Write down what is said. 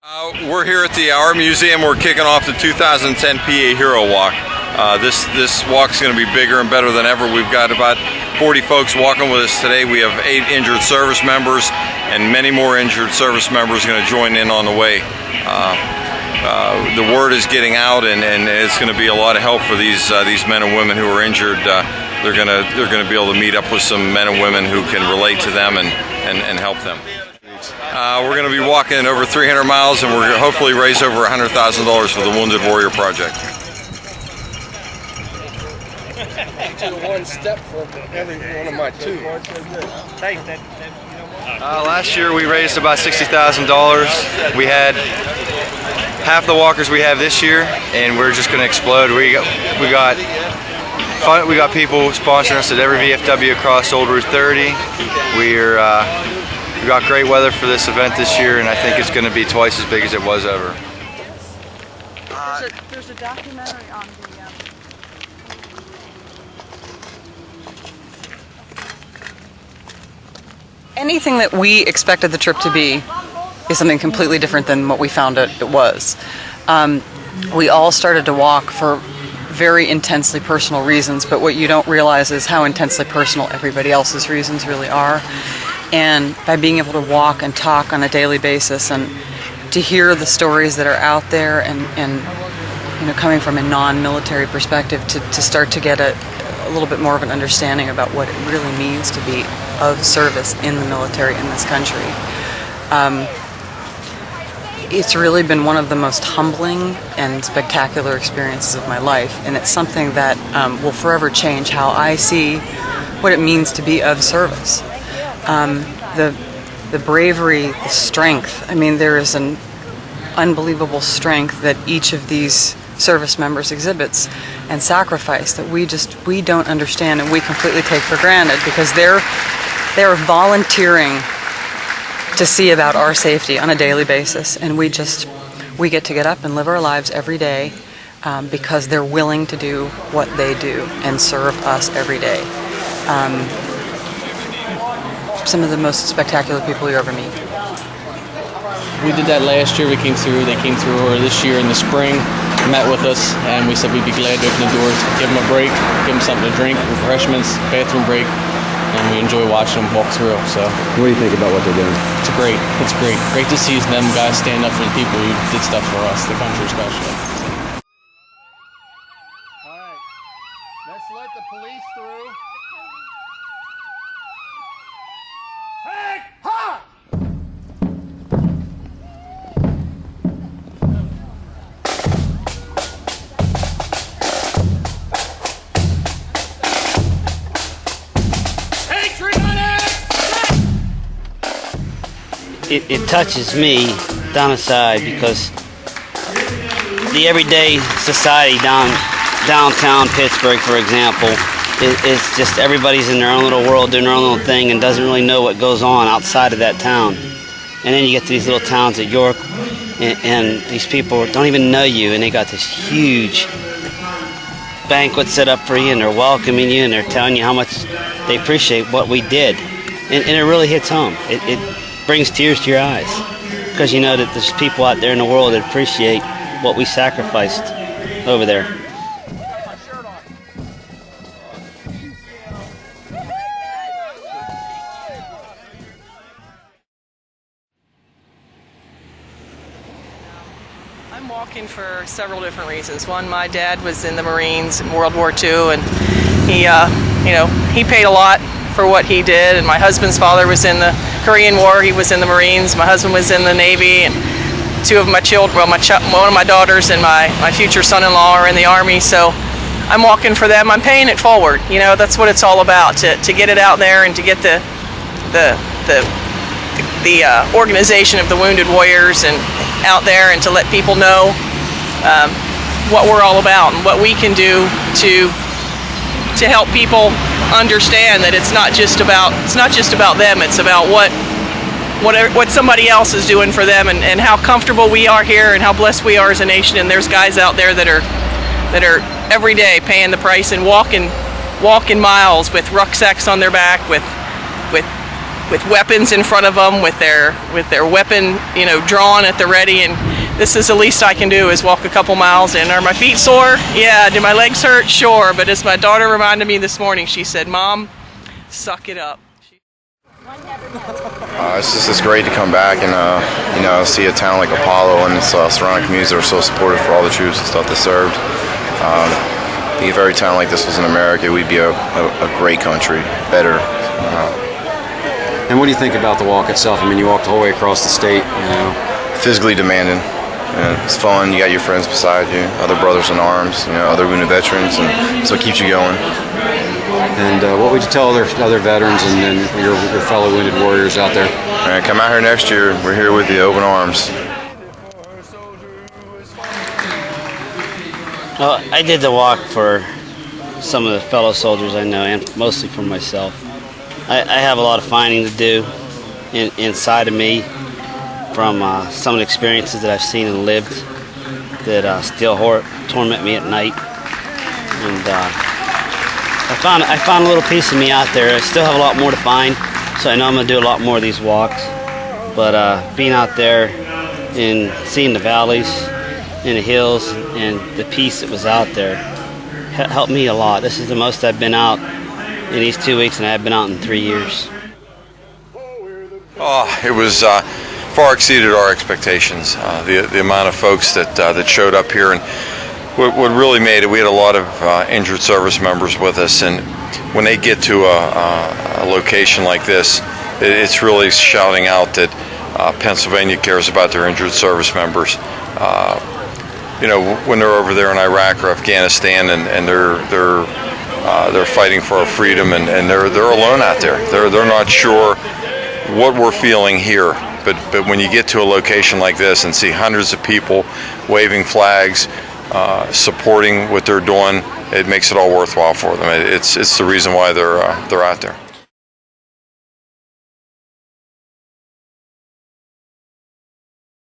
We're here at the Art Museum. We're kicking off the 2010 PA Hero Walk. This walk's going to be bigger and better than ever. We've got about 40 folks walking with us today. We have 8 injured service members and many more injured service members going to join in on the way. The word is getting out, and it's going to be a lot of help for these men and women who are injured. They're going to be able to meet up with some men and women who can relate to them and help them. We're going to be walking over 300 miles, and we're going to hopefully raise over $100,000 for the Wounded Warrior Project. Do one step for every one of my two. Last year we raised about $60,000. We had half the walkers we have this year, and we're just going to explode. We got people sponsoring us at every VFW across Old Route 30. We got great weather for this event this year, and I think it's going to be twice as big as it was ever. There's a documentary on the anything that we expected the trip to be is something completely different than what we found it was. We all started to walk for very intensely personal reasons, but what you don't realize is how intensely personal everybody else's reasons really are. And by being able to walk and talk on a daily basis and to hear the stories that are out there and you know, coming from a non-military perspective to start to get a little bit more of an understanding about what it really means to be of service in the military in this country. It's really been one of the most humbling and spectacular experiences of my life, and it's something that will forever change how I see what it means to be of service. The bravery, the strength, I mean, there is an unbelievable strength that each of these service members exhibits and sacrifice that we don't understand and we completely take for granted, because they're volunteering to see about our safety on a daily basis, and we get to get up and live our lives every day because they're willing to do what they do and serve us every day. Some of the most spectacular people you ever meet. We did that last year. They came through or this year in the spring, met with us, and we said we'd be glad to open the doors, give them a break, give them something to drink, refreshments, bathroom break, and we enjoy watching them walk through. So, what do you think about what they're doing? It's great. It's great. Great to see them guys stand up for the people who did stuff for us, the country especially. All right, let's let the police through. Hey, ha! It touches me down inside, because the everyday society downtown Pittsburgh, for example, is just everybody's in their own little world, doing their own little thing, and doesn't really know what goes on outside of that town. And then you get to these little towns at York, and these people don't even know you, and they got this huge banquet set up for you, and they're welcoming you, and they're telling you how much they appreciate what we did. And it really hits home. It brings tears to your eyes, because you know that there's people out there in the world that appreciate what we sacrificed over there. I'm walking for several different reasons. One, my dad was in the Marines in World War II, and he paid a lot for what he did. And my husband's father was in the Korean War. He was in the Marines. My husband was in the Navy, and two of my children, well, one of my daughters and my future son-in-law are in the Army. So I'm walking for them. I'm paying it forward. You know, that's what it's all about, to get it out there and to get the organization of the Wounded Warriors and out there, and to let people know what we're all about and what we can do to help people understand that it's not just about them. It's about what somebody else is doing for them, and how comfortable we are here and how blessed we are as a nation. And there's guys out there that are every day paying the price and walking miles with rucksacks on their back, with with weapons in front of them, with their weapon, drawn at the ready. And this is the least I can do, is walk a couple miles. And are my feet sore? Yeah. Do my legs hurt? Sure. But as my daughter reminded me this morning, she said, "Mom, suck it up." It's great to come back and see a town like Apollo and its surrounding communities that are so supportive for all the troops and stuff that served. I think if every town like this was in America, we'd be a great country, better. And what do you think about the walk itself? I mean, you walked the whole way across the state. Physically demanding. It's fun. You got your friends beside you, other brothers in arms, other wounded veterans, and so it keeps you going. And what would you tell other veterans and your fellow wounded warriors out there? All right, come out here next year. We're here with you, open arms. Well, I did the walk for some of the fellow soldiers I know, and mostly for myself. I have a lot of finding to do inside of me from some of the experiences that I've seen and lived that still torment me at night. And I found a little piece of me out there. I still have a lot more to find, so I know I'm going to do a lot more of these walks. But being out there and seeing the valleys and the hills and the peace that was out there helped me a lot. This is the most I've been out in these 2 weeks, and I've been out in 3 years. Oh, it was far exceeded our expectations. The amount of folks that showed up here, and what really made it, we had a lot of injured service members with us, and when they get to a location like this, it's really shouting out that Pennsylvania cares about their injured service members. When they're over there in Iraq or Afghanistan, and they're fighting for our freedom, and they're alone out there. They're not sure what we're feeling here. But when you get to a location like this and see hundreds of people waving flags, supporting what they're doing, it makes it all worthwhile for them. It's the reason why they're out there.